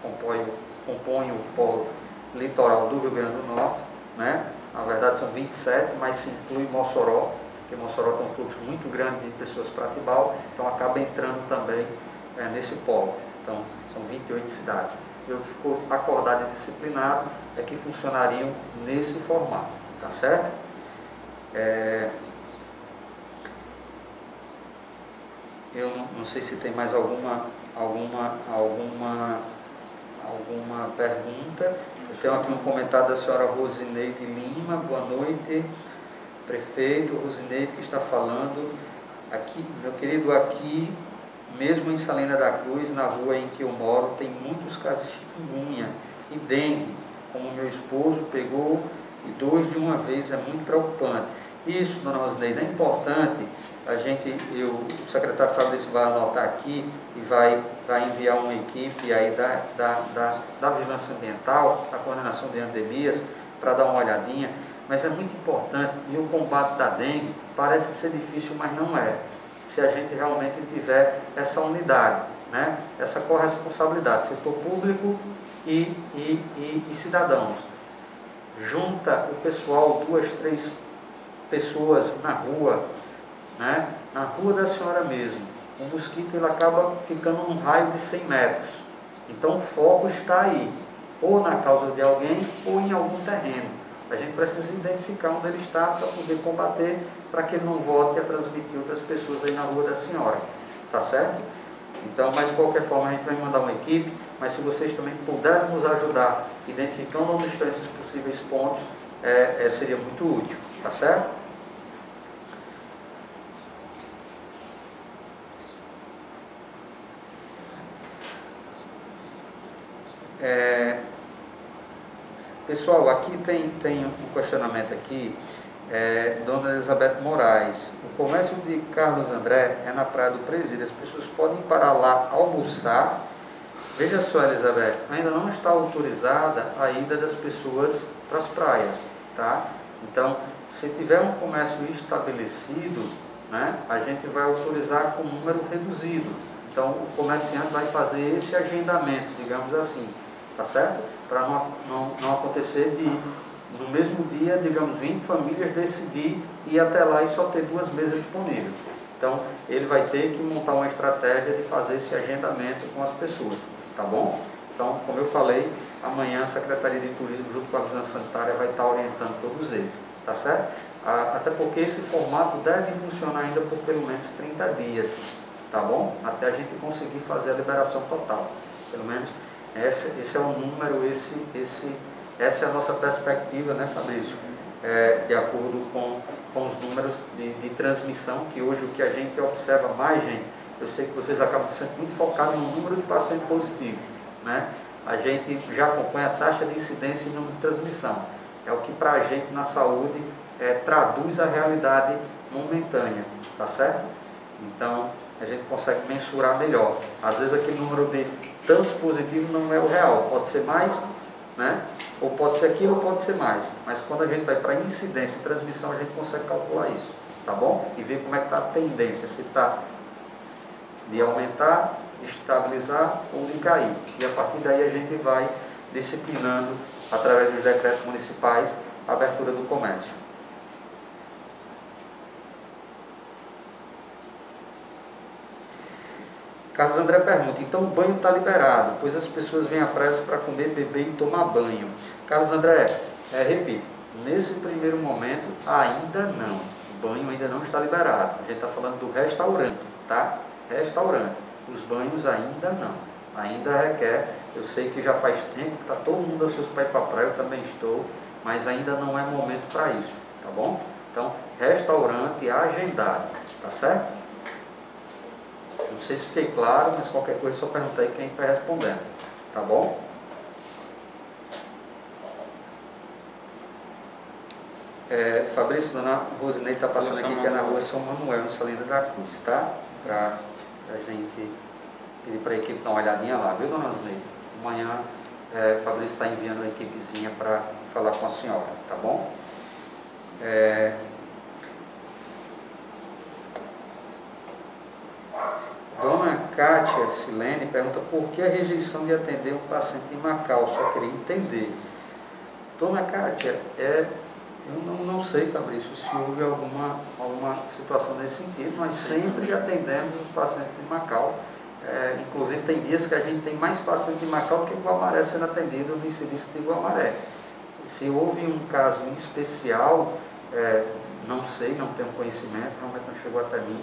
S1: compõem o polo litoral do Rio Grande do Norte, né? Na verdade são 27, mas se inclui Mossoró, porque Mossoró tem um fluxo muito grande de pessoas para Tibau, então acaba entrando também nesse polo. Então, são 28 cidades. E o que ficou acordado e disciplinado é que funcionariam nesse formato, tá certo? eu não sei se tem mais alguma pergunta. Eu tenho aqui um comentário da senhora Rosineide Lima. Boa noite, prefeito. Rosineide que está falando. Aqui, meu querido, aqui, mesmo em Salina da Cruz, na rua em que eu moro, tem muitos casos de chikungunya e dengue, como meu esposo pegou, e 2 de uma vez, é muito preocupante. Isso, dona Rosineide, é importante. O secretário Fabrício vai anotar aqui e vai enviar uma equipe aí da Vigilância Ambiental, da Coordenação de Endemias, para dar uma olhadinha. Mas é muito importante, e o combate da dengue parece ser difícil, mas não é. Se a gente realmente tiver essa unidade, né? Essa corresponsabilidade, setor público e cidadãos. Junta o pessoal, 2, 3 pessoas na rua, né? Na rua da senhora mesmo. O mosquito ele acaba ficando num raio de 100 metros. Então o foco está aí, ou na causa de alguém, ou em algum terreno. A gente precisa identificar onde ele está para poder combater, para que ele não volte a transmitir outras pessoas aí na rua da senhora. Tá certo? Então, mas de qualquer forma, a gente vai mandar uma equipe, mas se vocês também puderem nos ajudar, identificando onde estão esses possíveis pontos, seria muito útil. Tá certo? Pessoal, aqui tem um questionamento aqui, Dona Elizabeth Moraes. O comércio de Carlos André é na Praia do Presídio, as pessoas podem parar lá almoçar. Veja só, Elizabeth, ainda não está autorizada a ida das pessoas para as praias, tá? Então, se tiver um comércio estabelecido, né, a gente vai autorizar com um número reduzido. Então, o comerciante vai fazer esse agendamento, digamos assim, tá certo? Para não acontecer no mesmo dia, digamos, 20 famílias decidir ir até lá e só ter 2 mesas disponíveis. Então, ele vai ter que montar uma estratégia de fazer esse agendamento com as pessoas, tá bom? Então, como eu falei, amanhã a Secretaria de Turismo, junto com a Vigilância Sanitária, vai estar orientando todos eles, tá certo? Até porque esse formato deve funcionar ainda por pelo menos 30 dias, tá bom? Até a gente conseguir fazer a liberação total. Pelo menos esse é o número, essa é a nossa perspectiva, né, Fabrício? De acordo com os números de transmissão, que hoje o que a gente observa mais, gente, eu sei que vocês acabam sendo muito focados no número de pacientes positivos, né? A gente já acompanha a taxa de incidência e número de transmissão. É o que para a gente na saúde traduz a realidade momentânea, tá certo? Então, a gente consegue mensurar melhor. Às vezes aquele número de tantos positivos não é o real, pode ser mais, né? Ou pode ser aquilo, ou pode ser mais. Mas quando a gente vai para incidência e transmissão, a gente consegue calcular isso, tá bom? E ver como é que está a tendência, se está de aumentar, de estabilizar ou de cair. E a partir daí a gente vai disciplinando, através dos decretos municipais, a abertura do comércio. Carlos André pergunta, então o banho está liberado, pois as pessoas vêm à praia para comer, beber e tomar banho. Carlos André, repito, nesse primeiro momento ainda não, o banho ainda não está liberado. A gente está falando do restaurante, tá? Restaurante, os banhos ainda não, ainda requer, eu sei que já faz tempo que está todo mundo ansioso para ir para a praia, eu também estou, mas ainda não é momento para isso, tá bom? Então, restaurante agendado, tá certo? Não sei se fiquei claro, mas qualquer coisa só pergunta aí quem está respondendo, tá bom? Fabrício, dona Rosineide está passando aqui que é na rua São Manuel, no Salina da Cruz, tá? Para a gente pedir para a equipe dar uma olhadinha lá, viu, dona Rosineide? Amanhã Fabrício está enviando uma equipezinha para falar com a senhora, tá bom? Dona Kátia Silene pergunta por que a rejeição de atender um paciente em Macau, só queria entender. Dona Kátia, eu não sei, Fabrício, se houve alguma situação nesse sentido, nós sempre atendemos os pacientes de Macau, inclusive tem dias que a gente tem mais pacientes de Macau que Guamaré sendo atendido no serviço de Guamaré. Se houve um caso em especial, não sei, não tenho conhecimento, realmente não chegou até mim.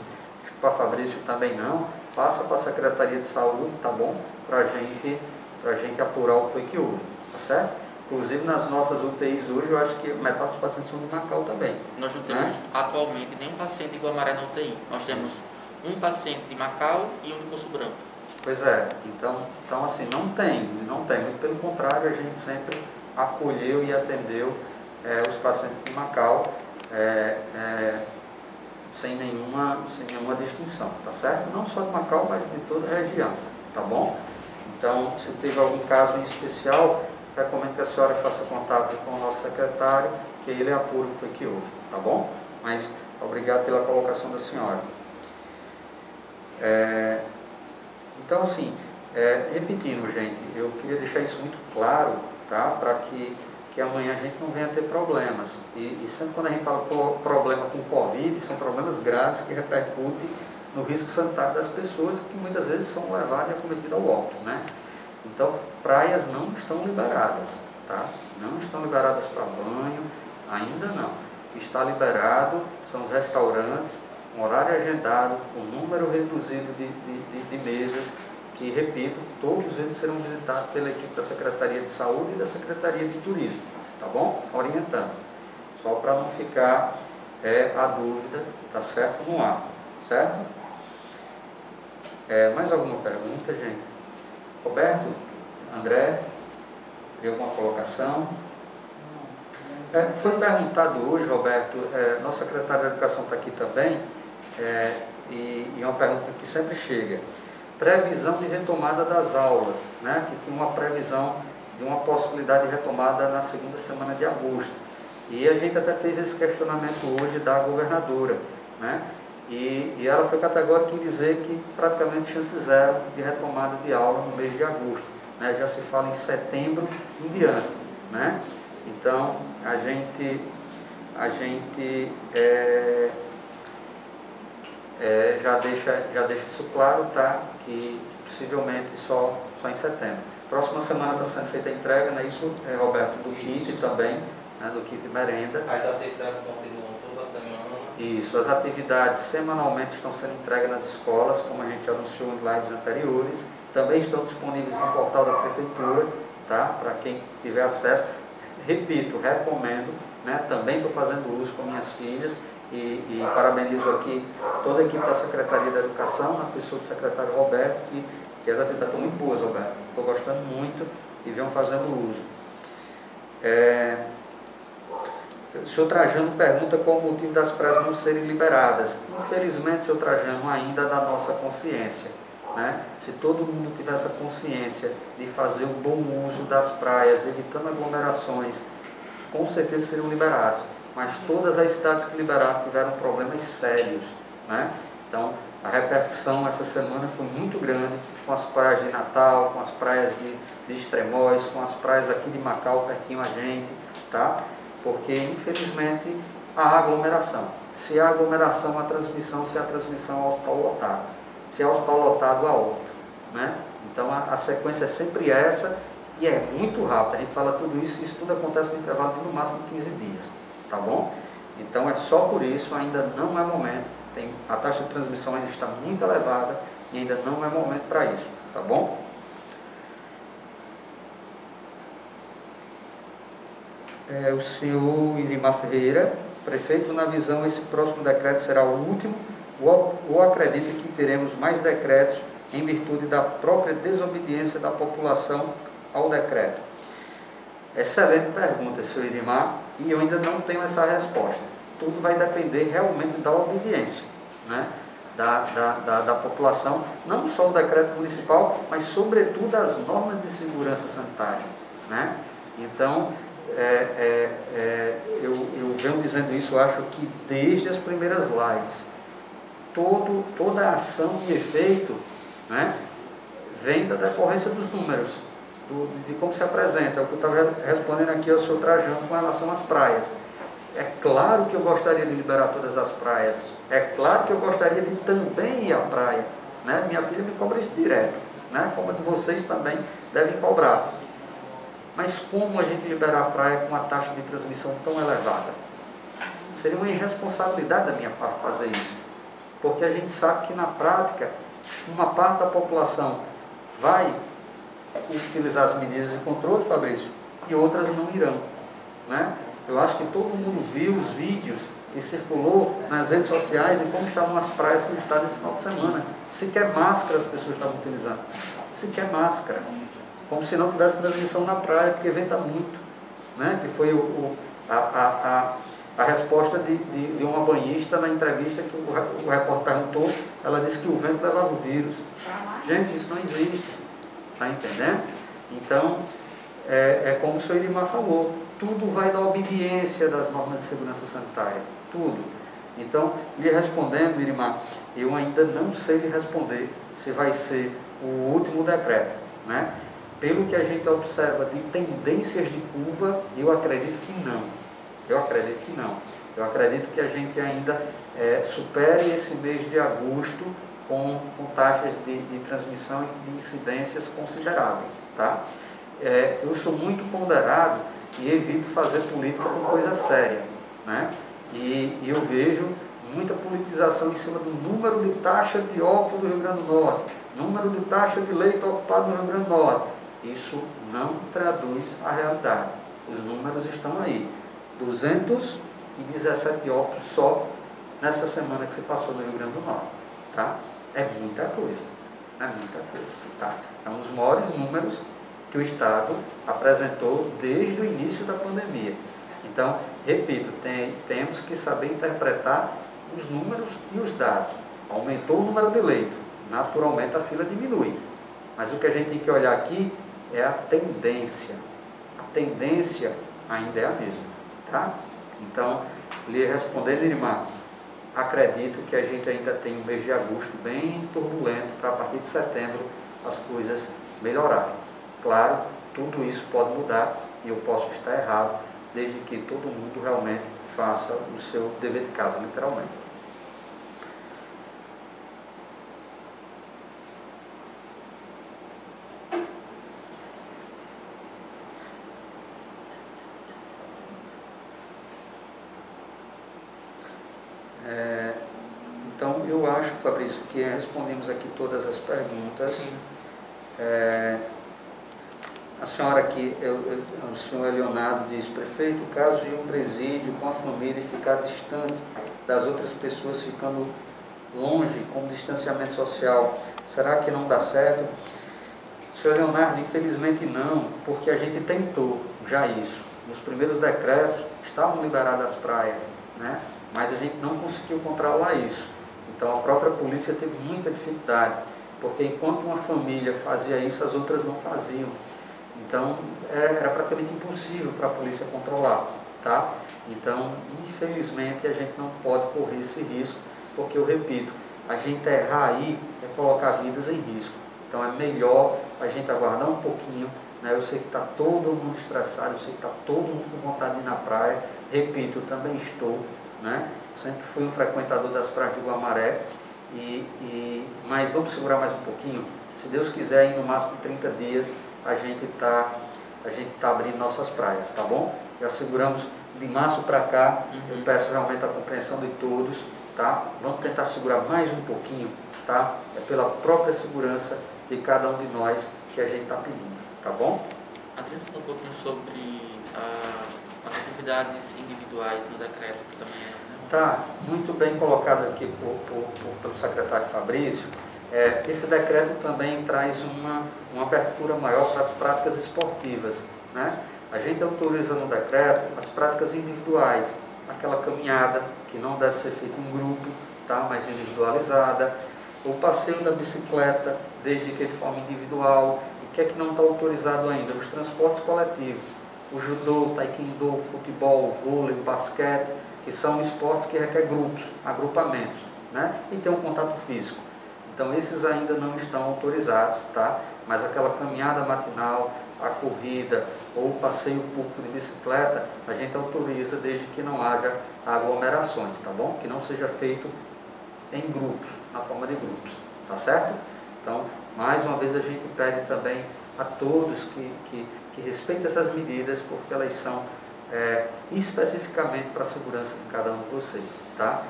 S1: acho que para Fabrício também não, passa para a Secretaria de Saúde, tá bom? Para a gente apurar o que foi que houve, tá certo? Inclusive nas nossas UTIs hoje, eu acho que metade dos pacientes são de Macau também.
S3: Nós não temos atualmente nenhum paciente de Guamaré na UTI. Nós temos um paciente de Macau e um de Poço Branco.
S1: Pois é, então assim, não tem, muito pelo contrário, a gente sempre acolheu e atendeu os pacientes de Macau sem nenhuma distinção, tá certo? Não só de Macau, mas de toda a região, tá bom? Então, se teve algum caso em especial, recomendo que a senhora faça contato com o nosso secretário, que ele apura o que foi que houve, tá bom? Mas, obrigado pela colocação da senhora. Então, assim, repetindo, gente, eu queria deixar isso muito claro, tá? Para que amanhã a gente não venha ter problemas. E sempre quando a gente fala problema com Covid, são problemas graves que repercutem no risco sanitário das pessoas, que muitas vezes são levadas e acometidas ao óbito, né? Então, praias não estão liberadas, tá? Não estão liberadas para banho, ainda não. O que está liberado são os restaurantes, um horário agendado, um número reduzido de mesas, que, repito, todos eles serão visitados pela equipe da Secretaria de Saúde e da Secretaria de Turismo, tá bom? Orientando, só para não ficar a dúvida, tá certo? No ar, certo? Mais alguma pergunta, gente? Roberto? André? Tem alguma colocação? Foi perguntado hoje, Roberto, nosso secretário de Educação está aqui também, e é uma pergunta que sempre chega. Previsão de retomada das aulas, né? Que tinha uma previsão de uma possibilidade de retomada na segunda semana de agosto. E a gente até fez esse questionamento hoje da governadora, né? E ela foi categórica em dizer que praticamente chance zero de retomada de aula no mês de agosto, né? Já se fala em setembro em diante, né? Então, a gente já deixa isso claro, tá? Que possivelmente só em setembro. Próxima semana está sendo feita a entrega, não é isso, Roberto? Do kit também, né? Do kit merenda.
S4: As atividades continuam toda semana.
S1: Isso, as atividades semanalmente estão sendo entregues nas escolas, como a gente anunciou em lives anteriores. Também estão disponíveis no portal da Prefeitura, tá? Para quem tiver acesso. Repito, recomendo, né? Também estou fazendo uso com minhas filhas e parabenizo aqui toda a equipe da Secretaria da Educação, na pessoa do secretário Roberto, que as atividades estão muito boas, Roberto. Estou gostando muito e venham fazendo uso. O senhor Trajano pergunta qual o motivo das praias não serem liberadas. Infelizmente, senhor Trajano, ainda da nossa consciência, né? Se todo mundo tivesse a consciência de fazer o bom uso das praias, evitando aglomerações, com certeza seriam liberados. Mas todas as cidades que liberaram tiveram problemas sérios, né? Então, a repercussão essa semana foi muito grande com as praias de Natal, com as praias de Extremóis, com as praias aqui de Macau, pertinho a gente, tá? Porque, infelizmente, há aglomeração. Se há aglomeração, há transmissão. Se há transmissão, há hospital lotado. Se há hospital lotado, há óbito, né? Então, a sequência é sempre essa e é muito rápido. A gente fala tudo isso e isso tudo acontece no intervalo de no máximo 15 dias, tá bom? Então, é só por isso, ainda não é momento. A taxa de transmissão ainda está muito elevada e ainda não é momento para isso, tá bom? O senhor Irimar Ferreira, prefeito, na visão, esse próximo decreto será o último ou acredita que teremos mais decretos em virtude da própria desobediência da população ao decreto? Excelente pergunta, senhor Irimar, e eu ainda não tenho essa resposta. Tudo vai depender realmente da obediência, né? da população, não só o decreto municipal, mas sobretudo as normas de segurança sanitária, né? Então, eu venho dizendo isso, eu acho que desde as primeiras lives, toda a ação e efeito, né, vem da decorrência dos números, de como se apresenta. É o que eu estava respondendo aqui ao senhor Trajano com relação às praias. É claro que eu gostaria de liberar todas as praias, é claro que eu gostaria de também ir à praia, né? Minha filha me cobra isso direto, né? Como a de vocês também devem cobrar. Mas como a gente liberar a praia com uma taxa de transmissão tão elevada? Seria uma irresponsabilidade da minha parte fazer isso, porque a gente sabe que na prática, uma parte da população vai utilizar as medidas de controle, Fabrício, e outras não irão, né? Eu acho que todo mundo viu os vídeos que circulou nas redes sociais de como estavam as praias do estado nesse final de semana. Sequer máscara as pessoas estavam utilizando, sequer máscara, como se não tivesse transmissão na praia, porque venta muito, né? Que foi a resposta de uma banhista na entrevista que o repórter perguntou. Ela disse que o vento levava o vírus. Gente, isso não existe, está entendendo? Então, é como o senhor Irimar falou, tudo vai da obediência das normas de segurança sanitária, tudo. Então, lhe respondendo, Irimar, eu ainda não sei lhe responder se vai ser o último decreto, né? Pelo que a gente observa de tendências de curva, eu acredito que não. Eu acredito que não. Eu acredito que a gente ainda supere esse mês de agosto com taxas de transmissão e de incidências consideráveis, tá? Eu sou muito ponderado e evito fazer política com coisa séria, né? E eu vejo muita politização em cima do número de taxa de óbito do Rio Grande do Norte, número de taxa de leito ocupado no Rio Grande do Norte. Isso não traduz a realidade. Os números estão aí. 217 óbitos só nessa semana que se passou no Rio Grande do Norte, tá? É muita coisa, tá? É um dos maiores números que o Estado apresentou desde o início da pandemia. Então, repito, temos que saber interpretar os números e os dados. Aumentou o número de leitos, naturalmente a fila diminui. Mas o que a gente tem que olhar aqui é a tendência. A tendência ainda é a mesma, tá? Então, lhe respondendo, Irimar, acredito que a gente ainda tem um mês de agosto bem turbulento para a partir de setembro as coisas melhorarem. Claro, tudo isso pode mudar e eu posso estar errado, desde que todo mundo realmente faça o seu dever de casa, literalmente. Então, eu acho, Fabrício, que respondemos aqui todas as perguntas. A senhora aqui, o senhor Leonardo diz: prefeito, caso de um presídio com a família e ficar distante das outras pessoas, ficando longe com o distanciamento social, será que não dá certo? Senhor Leonardo, infelizmente não, porque a gente tentou já isso. Nos primeiros decretos estavam liberadas as praias, né? Mas a gente não conseguiu controlar isso. Então a própria polícia teve muita dificuldade, porque enquanto uma família fazia isso, as outras não faziam. Então era praticamente impossível para a polícia controlar, tá? Então, infelizmente, a gente não pode correr esse risco, porque eu repito, a gente errar aí é colocar vidas em risco. Então é melhor a gente aguardar um pouquinho, né? Eu sei que está todo mundo estressado, eu sei que está todo mundo com vontade de ir na praia. Repito, eu também estou, né? Sempre fui um frequentador das praias de Guamaré, mas vamos segurar mais um pouquinho. Se Deus quiser, em no máximo 30 dias, a gente tá abrindo nossas praias, tá bom? Já seguramos de março para cá. Eu peço realmente a compreensão de todos, tá? Vamos tentar segurar mais um pouquinho, tá? É pela própria segurança de cada um de nós que a gente está pedindo, tá bom?
S3: Adriano falou um pouquinho sobre as atividades individuais no decreto também.
S1: Tá, muito bem colocado aqui pelo secretário Fabrício. Esse decreto também traz uma abertura maior para as práticas esportivas, né? A gente autoriza no decreto as práticas individuais, aquela caminhada que não deve ser feita em grupo, tá? Mas individualizada, o passeio da bicicleta, desde que de forma individual. O que é que não está autorizado ainda? Os transportes coletivos, o judô, taekwondo, futebol, vôlei, basquete, que são esportes que requerem grupos, agrupamentos, né? E tem um contato físico. Então esses ainda não estão autorizados, tá? Mas aquela caminhada matinal, a corrida ou o passeio público de bicicleta, a gente autoriza desde que não haja aglomerações, tá bom? Que não seja feito em grupos, na forma de grupos, tá certo? Então, mais uma vez a gente pede também a todos que respeitem essas medidas, porque elas são especificamente para a segurança de cada um de vocês, tá?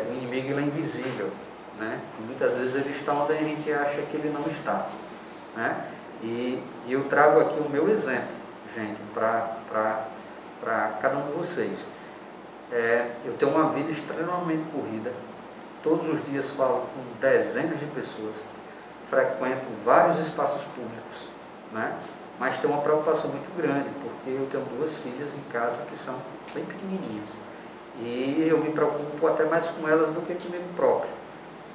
S1: O inimigo ele é invisível, né? E muitas vezes ele está onde a gente acha que ele não está, né? E eu trago aqui o meu exemplo, gente, para cada um de vocês. Eu tenho uma vida extremamente corrida, todos os dias falo com dezenas de pessoas, frequento vários espaços públicos, né? Mas tenho uma preocupação muito grande, porque eu tenho 2 filhas em casa que são bem pequenininhas, e eu me preocupo até mais com elas do que comigo próprio,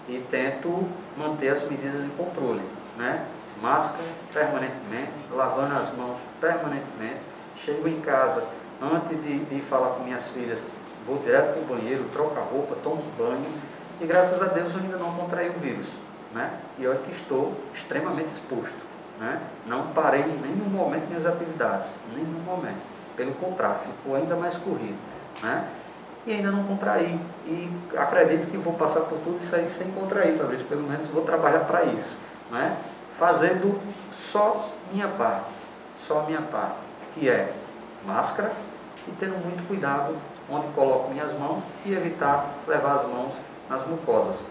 S1: e tento manter as medidas de controle, né? Máscara permanentemente, lavando as mãos permanentemente. Chego em casa, antes de falar com minhas filhas, vou direto para o banheiro, troco a roupa, tomo um banho, e graças a Deus eu ainda não contraí o vírus, né? E olha que estou extremamente exposto, né? Não parei em nenhum momento minhas atividades, nenhum momento. Pelo contrário, ficou ainda mais corrido, né? E ainda não contraí, e acredito que vou passar por tudo isso aí sem contrair, Fabrício, pelo menos vou trabalhar para isso, né? Fazendo só minha parte, que é máscara e tendo muito cuidado onde coloco minhas mãos e evitar levar as mãos nas mucosas,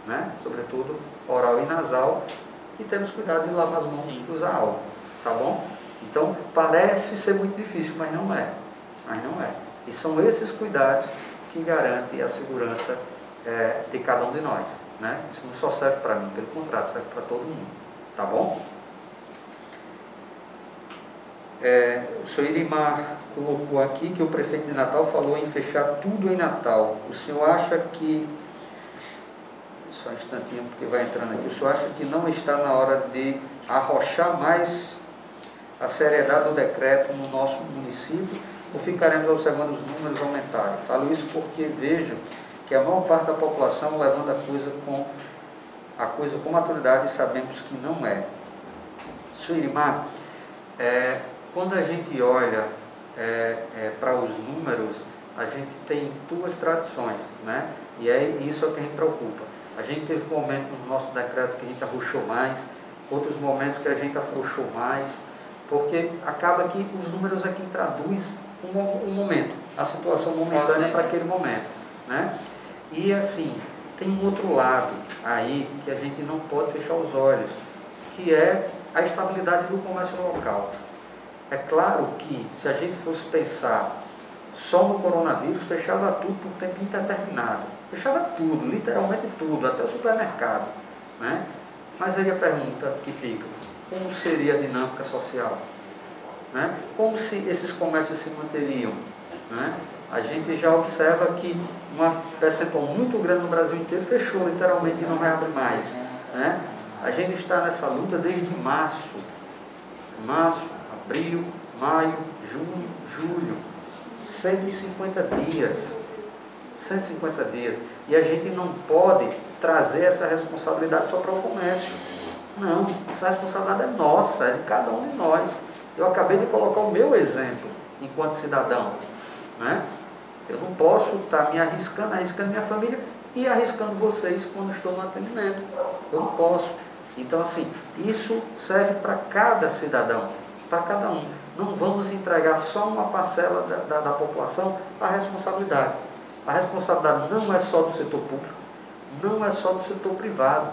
S1: né? Sobretudo oral e nasal, e temos cuidado de lavar as mãos e usar álcool, tá bom? Então parece ser muito difícil, mas não é, e são esses cuidados que garantem a segurança de cada um de nós, né? Isso não só serve para mim, pelo contrário, serve para todo mundo, tá bom? O senhor Irimar colocou aqui que o prefeito de Natal falou em fechar tudo em Natal. O senhor acha que, só um instantinho porque vai entrando aqui, o senhor acha que não está na hora de arrochar mais a seriedade do decreto no nosso município, ou ficaremos observando os números aumentarem? Falo isso porque vejo que a maior parte da população levando a coisa com maturidade, e sabemos que não é. Senhor Irimar, quando a gente olha para os números, a gente tem 2 tradições, né? E isso é o que a gente preocupa. A gente teve um momento no nosso decreto que a gente arrochou mais, outros momentos que a gente afrouxou mais, porque acaba que os números aqui traduzem um momento, a situação momentânea para aquele momento, né? E assim, tem um outro lado aí que a gente não pode fechar os olhos, que é a estabilidade do comércio local. É claro que se a gente fosse pensar só no coronavírus, fechava tudo por tempo indeterminado. Fechava tudo, literalmente tudo, até o supermercado, né? Mas aí a pergunta que fica, como seria a dinâmica social? Né? Como se esses comércios se manteriam? Né? A gente já observa que uma percentual muito grande no Brasil inteiro fechou literalmente e não reabre mais. Né? A gente está nessa luta desde março, abril, maio, junho, julho, 150 dias, e a gente não pode trazer essa responsabilidade só para o comércio. Não, essa responsabilidade é nossa, é de cada um de nós. Eu acabei de colocar o meu exemplo enquanto cidadão, né? Eu não posso estar me arriscando minha família e arriscando vocês quando estou no atendimento. Eu não posso. Então, assim, isso serve para cada cidadão, para cada um. Não vamos entregar só uma parcela da população a responsabilidade. A responsabilidade não é só do setor público, não é só do setor privado,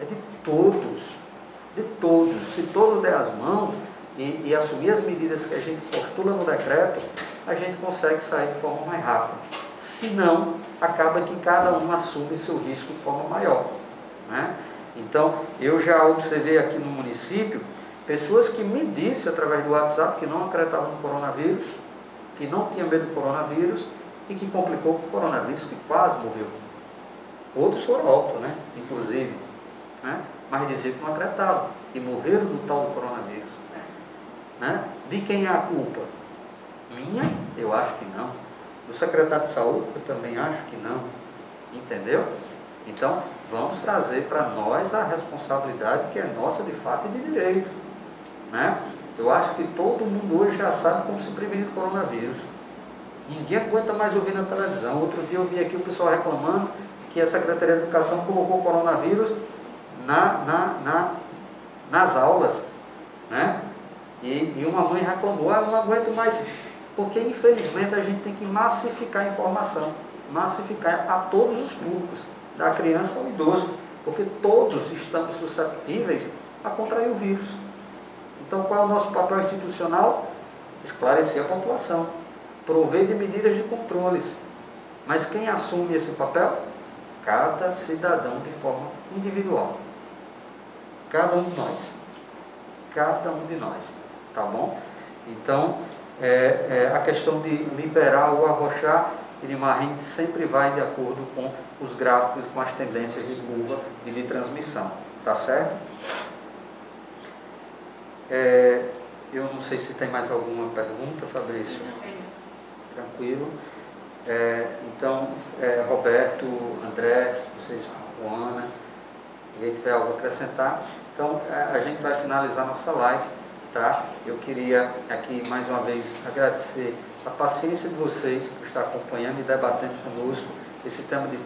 S1: é de todos. De todos. Se todos der as mãos e assumir as medidas que a gente postula no decreto, a gente consegue sair de forma mais rápida. Se não, acaba que cada um assume seu risco de forma maior, né? Então, eu já observei aqui no município pessoas que me disseram através do WhatsApp que não acreditavam no coronavírus, que não tinham medo do coronavírus e que complicou com o coronavírus, que quase morreu. Outros foram óbitos, né? Inclusive, né? Mas diziam que não acreditavam e morreram do tal do coronavírus. Né? De quem é a culpa? Minha? Eu acho que não. Do secretário de saúde? Eu também acho que não. Entendeu? Então, vamos trazer para nós a responsabilidade que é nossa de fato e de direito. Né? Eu acho que todo mundo hoje já sabe como se prevenir do coronavírus. Ninguém aguenta mais ouvir na televisão. Outro dia eu vi aqui o pessoal reclamando que a Secretaria de Educação colocou o coronavírus nas aulas. Né? E uma mãe reclamou, eu não aguento mais, porque infelizmente a gente tem que massificar a informação, massificar a todos os públicos, da criança ao idoso. porque todos estamos suscetíveis a contrair o vírus. Então, qual é o nosso papel institucional? Esclarecer a população, prover de medidas de controles. Mas quem assume esse papel? Cada cidadão de forma individual. Cada um de nós. Cada um de nós. Tá bom? Então, a questão de liberar ou arrochar, a gente sempre vai de acordo com os gráficos, com as tendências de curva e de transmissão. Tá certo? Eu não sei se tem mais alguma pergunta, Fabrício. Tranquilo. Então, Roberto, André, se vocês, Ana, ninguém tiver algo a acrescentar. Então, a gente vai finalizar nossa live, tá? Eu queria aqui, mais uma vez, agradecer a paciência de vocês por estar acompanhando e debatendo conosco esse tema de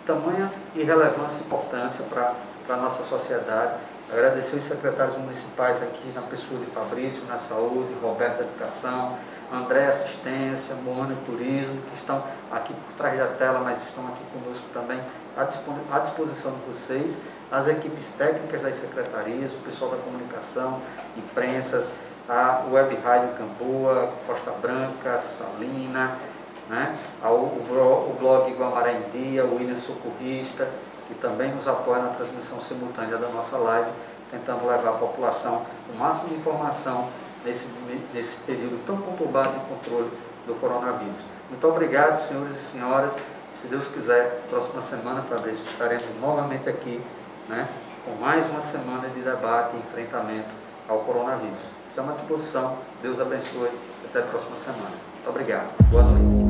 S1: tamanha e relevância e importância para a nossa sociedade. Agradecer os secretários municipais aqui, na pessoa de Fabrício, na saúde, Roberto, educação, André, assistência, Moana, turismo, que estão aqui por trás da tela, mas estão aqui conosco também, à disposição de vocês, as equipes técnicas das secretarias, o pessoal da comunicação, imprensas, a Web Rádio Camboa, Costa Branca, Salina, né? O blog Guamaré em Dia, o William Socorrista, que também nos apoia na transmissão simultânea da nossa live, tentando levar à população o máximo de informação nesse período tão conturbado de controle do coronavírus. Muito obrigado, senhores e senhoras. Se Deus quiser, próxima semana, Fabrício, estaremos novamente aqui, né, com mais uma semana de debate e enfrentamento ao coronavírus. Estamos à disposição. Deus abençoe. Até a próxima semana. Muito obrigado. Boa noite.